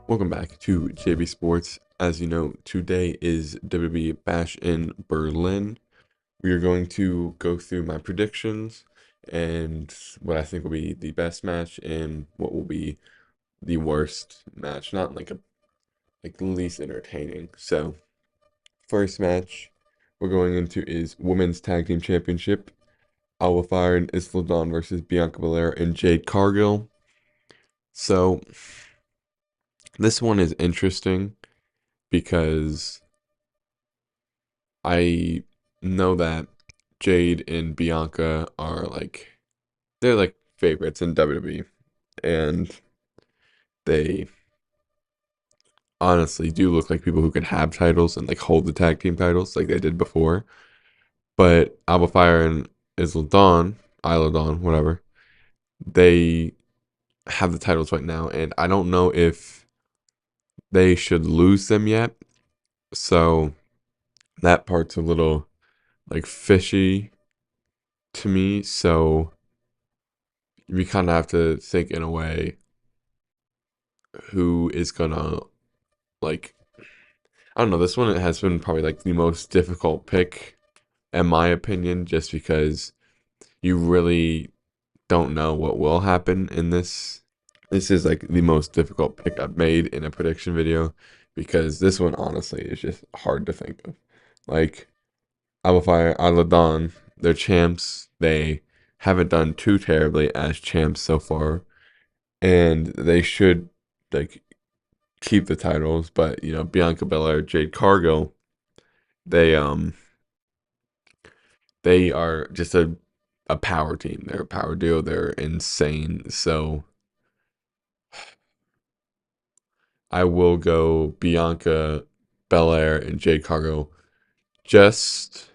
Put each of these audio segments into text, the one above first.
Welcome back to JB Sports. As you know, today is WWE Bash in Berlin. We are going to go through my predictions and what I think will be the best match and what will be the worst match. Not like the least entertaining. So, first match we're going into is Women's Tag Team Championship. Alba Fire and Isla Dawn versus Bianca Belair and Jade Cargill. So, this one is interesting because I know that Jade and Bianca are they're like favorites in WWE, and they honestly do look like people who could have titles and like hold the tag team titles like they did before. But Alba Fire and Isla Dawn, whatever, they have the titles right now, and I don't know if they should lose them yet. So that part's a little like fishy to me. So we kind of have to think in a way who is gonna like I don't know. This one has been probably like the most difficult pick in my opinion, just because you really don't know what will happen in this. This is like the most difficult pick I've made in a prediction video because this one honestly is just hard to think of. Like Alpha Dawn, they're champs. They haven't done too terribly as champs so far, and they should like keep the titles, but Bianca Belair, Jade Cargill, they um they are just a power team. They're a power duo. They're insane. So I will go Bianca Belair and Jade Cargill just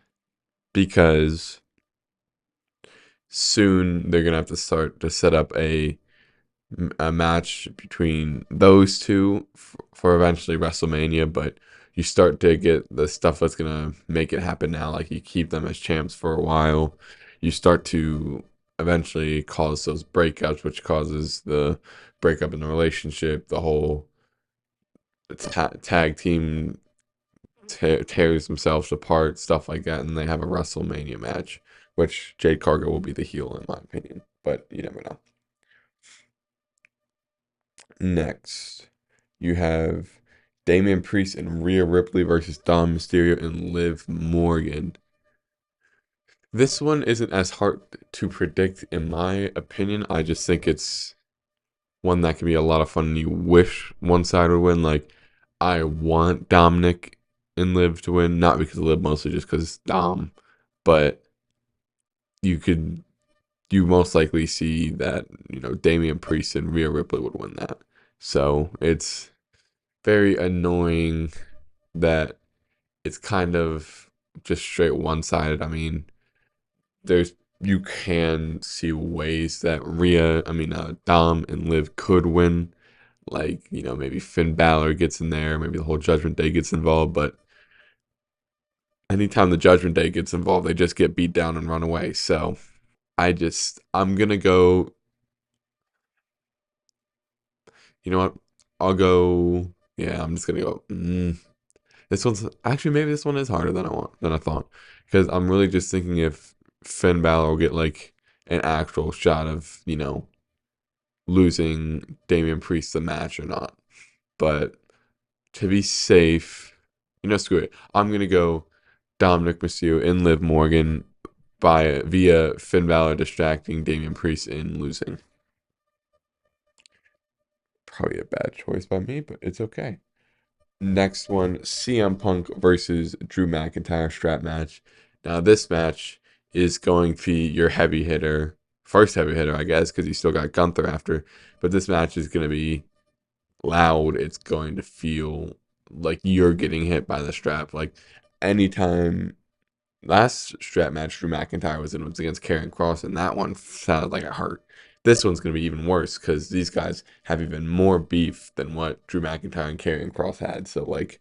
because soon they're gonna have to start to set up a match between those two for eventually WrestleMania, but you start to get the stuff that's gonna make it happen now. Like you keep them as champs for a while, you start to eventually cause those breakups, which causes the breakup in the relationship. The whole tag team tears themselves apart, stuff like that, and they have a WrestleMania match, which Jade Cargill will be the heel in my opinion, but you never know. Next, you have Damian Priest and Rhea Ripley versus Dom Mysterio and Liv Morgan. This one isn't as hard to predict in my opinion. I just think it's one that can be a lot of fun and you wish one side would win. Like, I want Dominic and Liv to win, not because of Liv, mostly just because it's Dom, but you could you most likely see that, Damian Priest and Rhea Ripley would win that. So it's very annoying that it's kind of just straight one-sided. I mean, there's you can see ways that Dom and Liv could win. Like, maybe Finn Balor gets in there, maybe the whole Judgment Day gets involved, but anytime the Judgment Day gets involved, they just get beat down and run away. So I'm gonna go, you know what? I'll go, yeah, I'm just gonna go. This one's actually maybe this one is harder than I thought because I'm really just thinking if Finn Balor will get like an actual shot of losing Damian Priest the match or not. But to be safe, screw it. I'm gonna go Dominic Mysterio and Liv Morgan by via Finn Balor distracting Damian Priest and losing. Probably a bad choice by me, but it's okay. Next one, CM Punk versus Drew McIntyre strap match. Now, this match is going to be your heavy hitter, first heavy hitter, I guess, because you still got Gunther after. But this match is going to be loud. It's going to feel like you're getting hit by the strap. Like anytime last strap match Drew McIntyre was in was against Karrion Kross, and that one sounded like it hurt. This one's going to be even worse because these guys have even more beef than what Drew McIntyre and Karrion Kross had. So, like,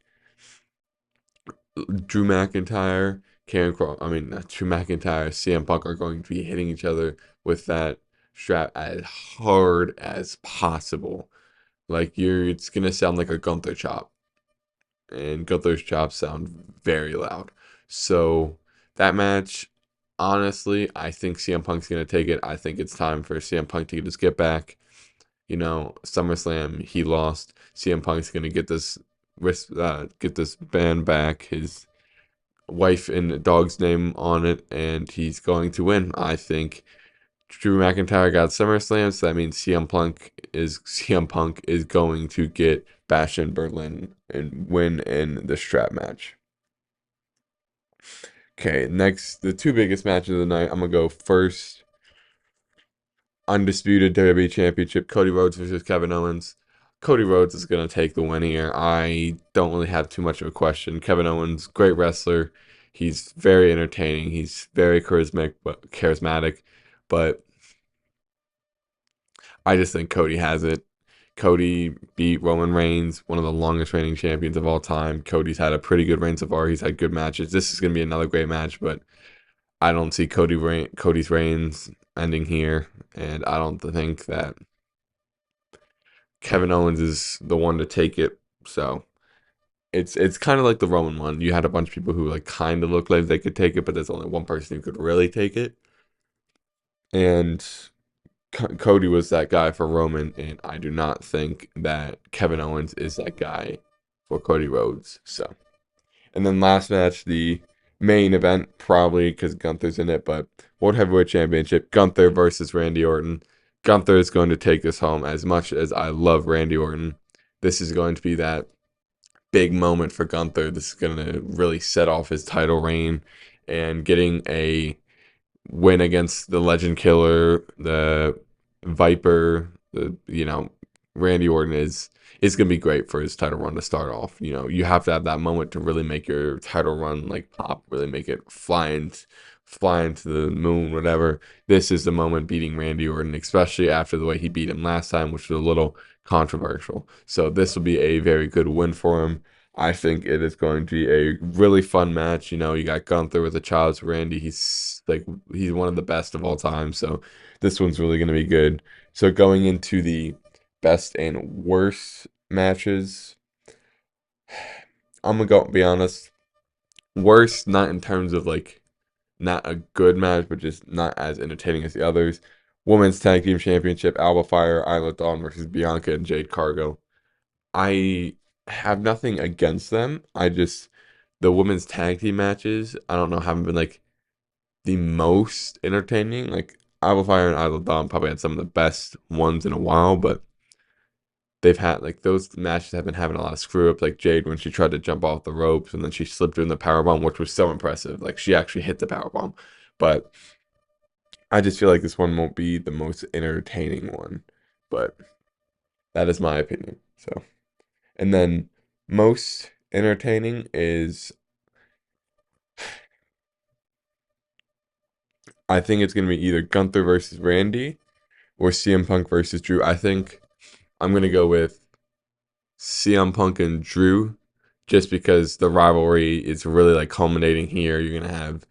Drew McIntyre, Drew McIntyre, CM Punk are going to be hitting each other with that strap as hard as possible. Like it's gonna sound like a Gunther chop, and Gunther's chops sound very loud. So that match, honestly, I think CM Punk's gonna take it. I think it's time for CM Punk to just get back. SummerSlam he lost. CM Punk's gonna get this band back. His wife and dog's name on it, and he's going to win. I think Drew McIntyre got SummerSlam, so that means CM Punk is going to get Bash in Berlin and win in the strap match. Okay, next, the two biggest matches of the night. I'm gonna go first. Undisputed WWE Championship, Cody Rhodes versus Kevin Owens. Cody Rhodes is gonna take the win here. I don't really have too much of a question. Kevin Owens, great wrestler. He's very entertaining. He's very charismatic, but I just think Cody has it. Cody beat Roman Reigns, one of the longest reigning champions of all time. Cody's had a pretty good reign so far. He's had good matches. This is going to be another great match, but I don't see Cody's reigns ending here, and I don't think that Kevin Owens is the one to take it. So it's kind of like the Roman one. You had a bunch of people who like kind of look like they could take it, but there's only one person who could really take it. And Cody was that guy for Roman, and I do not think that Kevin Owens is that guy for Cody Rhodes. So, and then last match, the main event, probably because Gunther's in it, but World Heavyweight Championship, Gunther versus Randy Orton. Gunther is going to take this home. As much as I love Randy Orton, this is going to be that big moment for Gunther. This is going to really set off his title reign, and getting a win against the Legend Killer, the Viper, Randy Orton is gonna be great for his title run to start off. You have to have that moment to really make your title run like pop, really make it fly into the moon, whatever. This is the moment beating Randy Orton, especially after the way he beat him last time, which was a little controversial. So this will be a very good win for him. I think it is going to be a really fun match. You got Gunther with a child's Randy. He's one of the best of all time. So this one's really going to be good. So going into the best and worst matches, I'm gonna go be honest. Worst, not in terms of like not a good match, but just not as entertaining as the others. Women's Tag Team Championship, Alba Fire, Isla Dawn versus Bianca and Jade Cargo. I have nothing against them. The women's tag team matches, I don't know, haven't been like the most entertaining. Like Alba Fire and Isla Dawn probably had some of the best ones in a while, but they've had like those matches have been having a lot of screw ups. Like Jade when she tried to jump off the ropes and then she slipped in the power bomb, which was so impressive. Like she actually hit the power bomb, but I just feel like this one won't be the most entertaining one. But that is my opinion. So. And then most entertaining is I think it's gonna be either Gunther versus Randy or CM Punk versus Drew. I think I'm gonna go with CM Punk and Drew just because the rivalry is really like culminating here. You're gonna have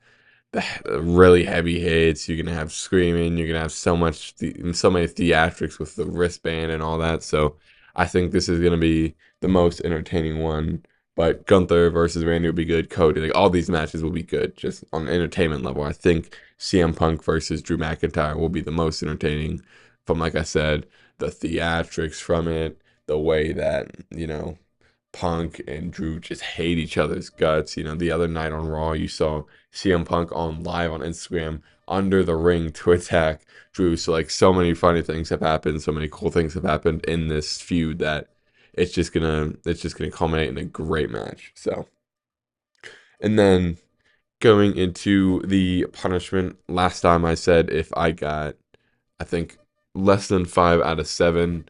the really heavy hits. You're gonna have screaming. You're gonna have so many theatrics with the wristband and all that. So I think this is gonna be the most entertaining one. But Gunther versus Randy will be good. Cody, like all these matches will be good, just on an entertainment level. I think CM Punk versus Drew McIntyre will be the most entertaining. From like I said, the theatrics from it, the way that Punk and Drew just hate each other's guts. The other night on Raw, you saw CM Punk on live on Instagram under the ring to attack Drew. So like so many funny things have happened, so many cool things have happened in this feud that it's just gonna culminate in a great match. So and then going into the punishment, last time I said if I got I think less than 5 out of 7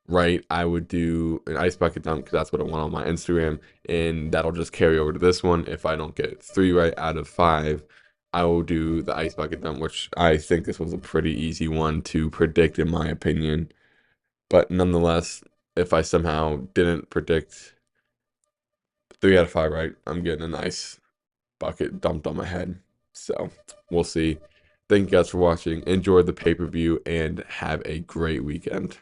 right, I would do an ice bucket dunk because that's what I want on my Instagram, and that'll just carry over to this one. If I don't get 3 right out of 5, I will do the ice bucket dunk, which I think this was a pretty easy one to predict, in my opinion. But nonetheless, if I somehow didn't predict 3 out of 5 right, I'm getting a nice bucket dumped on my head. So we'll see. Thank you guys for watching. Enjoy the pay per view and have a great weekend.